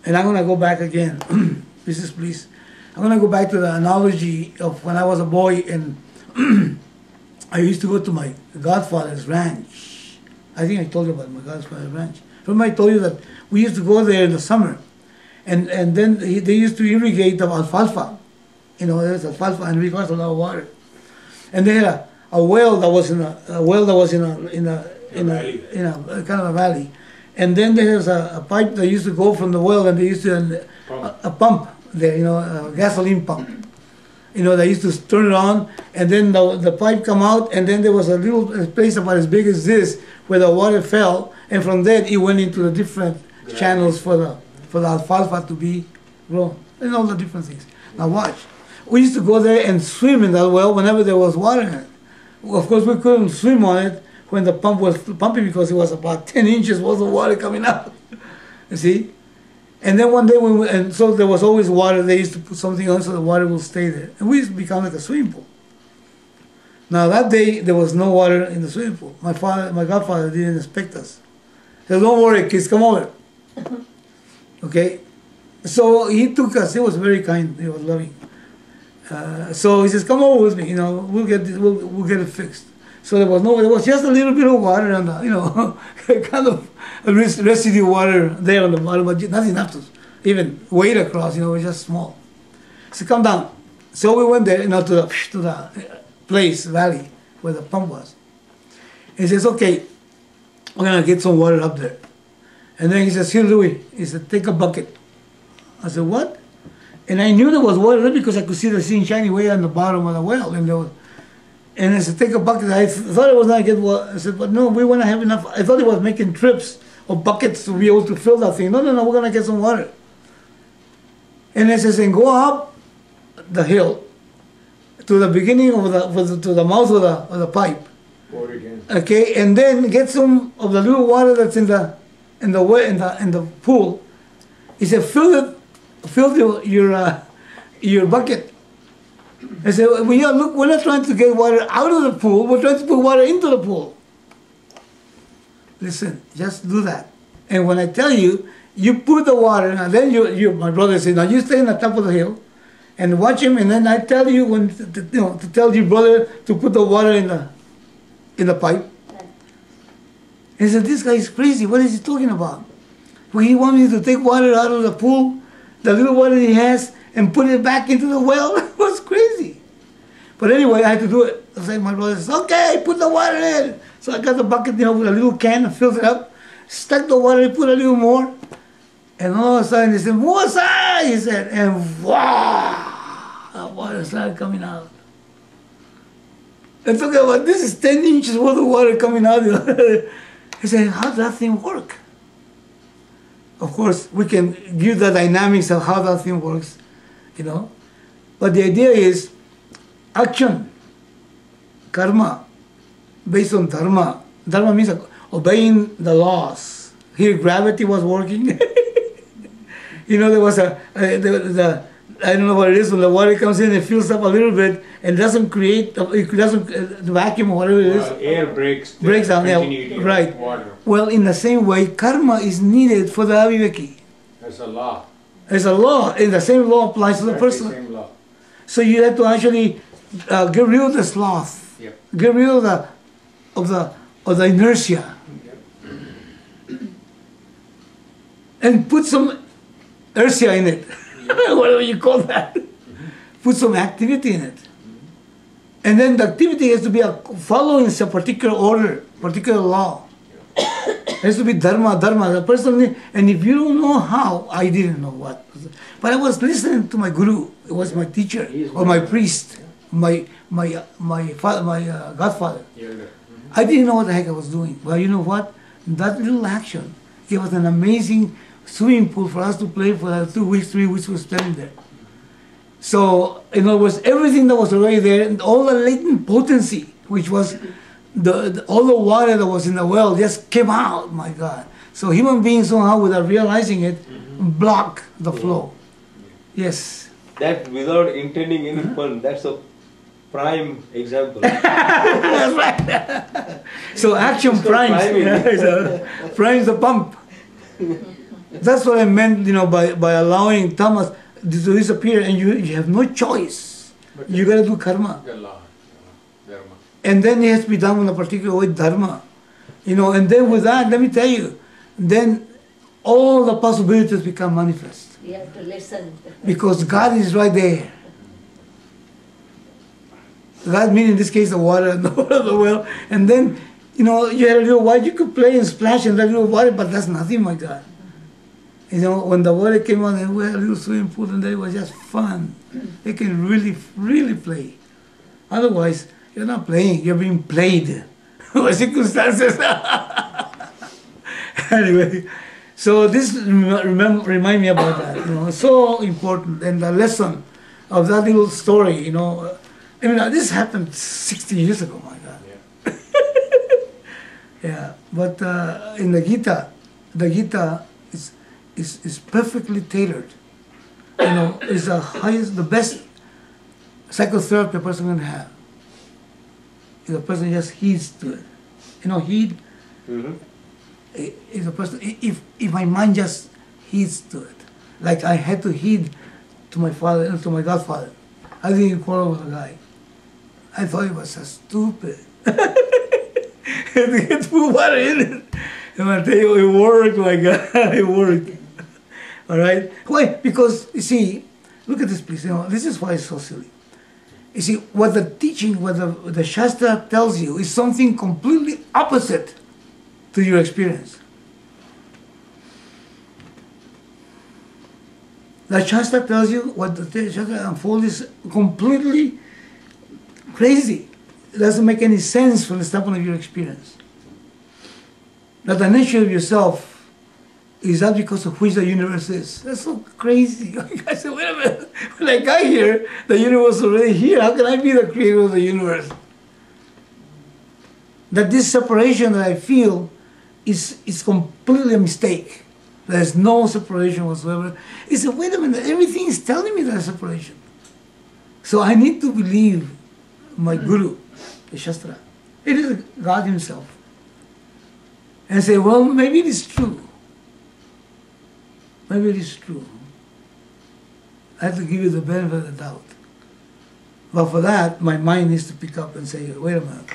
And I'm going to go back again. Mrs. Please. I'm going to go back to the analogy of when I was a boy and I used to go to my godfather's ranch. I think I told you about my godfather's ranch. Remember I told you that we used to go there in the summer and then they used to irrigate the alfalfa. You know, there's alfalfa and we got a lot of water. And they had a well that was in a kind of a valley. And then there's a pipe that used to go from the well and they used to a pump there, you know, a gasoline pump. You know, they used to turn it on and then the pipe come out and then there was a little place about as big as this where the water fell and from that it went into the different channels for the alfalfa to be grown and all the different things. Now watch. We used to go there and swim in that well whenever there was water in it. Of course we couldn't swim on it when the pump was pumping because it was about 10 inches worth of water coming out. You see? And then one day, and so there was always water. They used to put something on so the water will stay there. And we used to become like a swimming pool. Now that day, there was no water in the swimming pool. My godfather didn't expect us. He said, don't worry, kids, come over. Okay? So he took us. He was very kind. He was loving. So he says, come over with me. You know, we'll get it fixed. So there was just a little bit of water on the, you know, kind of residue water there on the bottom, but not enough to even wade across, you know, it was just small. So come down. So we went there, you know, to the place, valley, where the pump was. He says, okay, we're going to get some water up there. And then he says, here, Louis. He said, take a bucket. I said, what? And I knew there was water because I could see the thing shining way on the bottom of the well. And I said, take a bucket. I thought it was not get water. I said, but no, we want to have enough. I thought he was making trips or buckets to be able to fill that thing. No, we're going to get some water. And I says, and go up the hill to the beginning of to the mouth of the pipe. Okay, and then get some of the little water that's in the pool. He said, fill your bucket. I said, well, yeah, look, we're not trying to get water out of the pool, we're trying to put water into the pool. Listen, just do that. And when I tell you, you put the water, and then my brother said, now you stay on the top of the hill and watch him, and then I tell you to tell your brother to put the water in the pipe. And he said, this guy is crazy, what is he talking about? Well, he wants me to take water out of the pool, the little water he has, and put it back into the well. It was crazy. But anyway, I had to do it. I said, my brother says, okay, put the water in. So I got the bucket, you know, with a little can and filled it up, stuck the water, put a little more, and all of a sudden he said, more side, he said, and wow, the water started coming out. And talking about, this is 10 inches worth of water coming out. He said, how does that thing work? Of course, we can give the dynamics of how that thing works, you know. But the idea is action, karma, based on dharma. Dharma means obeying the laws. Here, gravity was working. You know, there was I don't know what it is, when the water comes in, it fills up a little bit and doesn't create, it doesn't, the vacuum or whatever it is. Air breaks down, yeah, right. Water. Well, in the same way, karma is needed for the aviveki. There's a law. There's a law, and the same law applies to the person. Same law. So you have to actually get rid of the sloth, Yep. get rid of the inertia, Yep. and put some inertia in it, whatever you call that. Put some activity in it, and then the activity has to be following a particular order, particular law. It has to be dharma. The person, and if you don't know how, I didn't know what. But I was listening to my guru. It was my teacher or my priest, my godfather. I didn't know what the heck I was doing. Well, you know what? That little action gave us an amazing swimming pool for us to play for 2 weeks, 3 weeks we were spending there. So, in other words, everything that was already there, and all the latent potency, which was all the water that was in the well just came out, my God. So human beings somehow, without realizing it, block the flow. Yes. That without intending any fun, that's a prime example. That's right. So action primes. Primes the pump. That's what I meant, by allowing tamas to disappear, and you have no choice. You got to do karma. The law, dharma. And then it has to be done in a particular way, dharma. And then with that, let me tell you, then all the possibilities become manifest. We have to listen. Because God is right there. God means in this case the water and the water of the well. And then, you had a little water, you could play and splash in that little water, but that's nothing like God. When the water came out, and we had a little swimming pool, and it was just fun. They can really, really play. Otherwise, you're not playing, you're being played by circumstances. Anyway, so this remind me about that. It's so important. And the lesson of that little story, this happened 60 years ago, my God. Yeah. Yeah, but in the Gita is perfectly tailored. Is the best psychotherapy a person can have. If a person just heeds to it. Heed is a person, if my mind just heeds to it. Like I had to heed to my father, to my godfather. I didn't quarrel with the guy. I thought he was so stupid. To get put water in it. And I tell you, it worked, my God, it worked. All right? Why? Because, you see, look at this, please. This is why it's so silly. You see, what the teaching, what the Shastra tells you is something completely opposite to your experience. The Shastra tells you what the Shastra unfolds is completely crazy. It doesn't make any sense from the standpoint of your experience. That the nature of yourself is that because of which the universe is. That's so crazy. I said, wait a minute. When I got here, the universe was already here. How can I be the creator of the universe? That this separation that I feel is completely a mistake. There's no separation whatsoever. He said, wait a minute, everything is telling me there's separation. So I need to believe my Guru, the Shastra. It is God Himself. And say, well, maybe it is true. Maybe it is true. I have to give you the benefit of the doubt. But for that, my mind needs to pick up and say, wait a minute.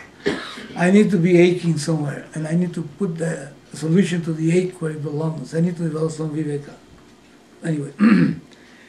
I need to be aching somewhere, and I need to put the solution to the ache where it belongs. I need to develop some viveka. Anyway.